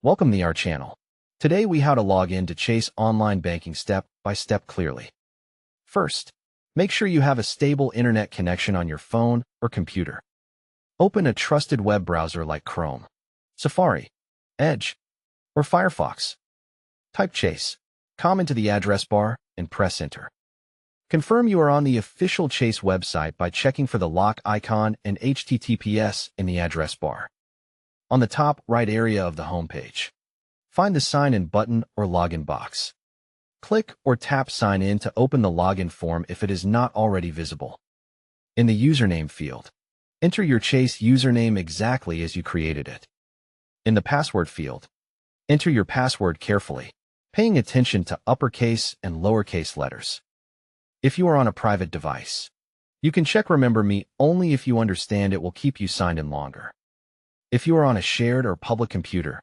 Welcome to our channel. Today we how to log in to Chase online banking step by step clearly. First, make sure you have a stable internet connection on your phone or computer. Open a trusted web browser like Chrome, Safari, Edge, or Firefox. Type Chase.com into the address bar and press enter. Confirm you are on the official Chase website by checking for the lock icon and HTTPS in the address bar. On the top right area of the homepage, find the Sign In button or Login box. Click or tap Sign In to open the login form if it is not already visible. In the username field, enter your Chase username exactly as you created it. In the password field, enter your password carefully, paying attention to uppercase and lowercase letters. If you are on a private device, you can check Remember Me only if you understand it will keep you signed in longer. If you are on a shared or public computer,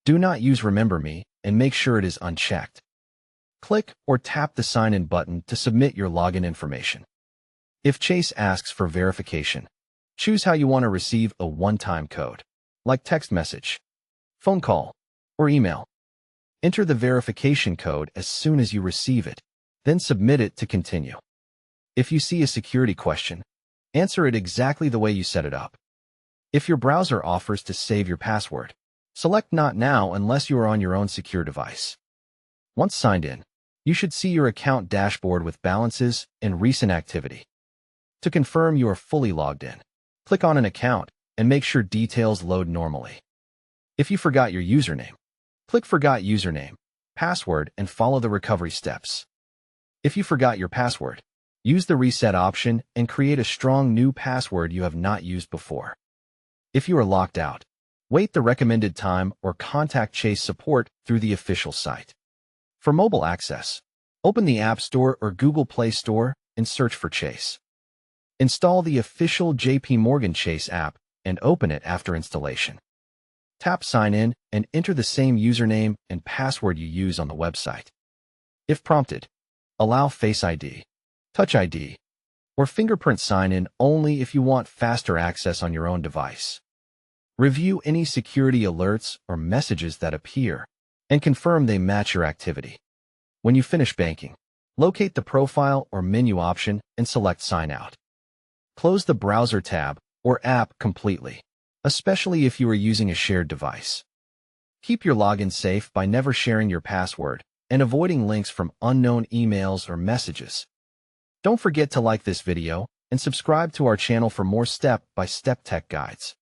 do not use Remember Me and make sure it is unchecked. Click or tap the Sign In button to submit your login information. If Chase asks for verification, choose how you want to receive a one-time code, like text message, phone call, or email. Enter the verification code as soon as you receive it, then submit it to continue. If you see a security question, answer it exactly the way you set it up. If your browser offers to save your password, select Not Now unless you are on your own secure device. Once signed in, you should see your account dashboard with balances and recent activity. To confirm you are fully logged in, click on an account and make sure details load normally. If you forgot your username, click Forgot Username, Password and follow the recovery steps. If you forgot your password, use the reset option and create a strong new password you have not used before. If you are locked out, wait the recommended time or contact Chase support through the official site. For mobile access, open the App Store or Google Play Store and search for Chase. Install the official JP Morgan Chase app and open it after installation. Tap Sign In and enter the same username and password you use on the website. If prompted, allow Face ID, Touch ID, or fingerprint sign-in only if you want faster access on your own device. Review any security alerts or messages that appear and confirm they match your activity. When you finish banking, locate the profile or menu option and select Sign Out. Close the browser tab or app completely, especially if you are using a shared device. Keep your login safe by never sharing your password and avoiding links from unknown emails or messages. Don't forget to like this video and subscribe to our channel for more step-by-step tech guides.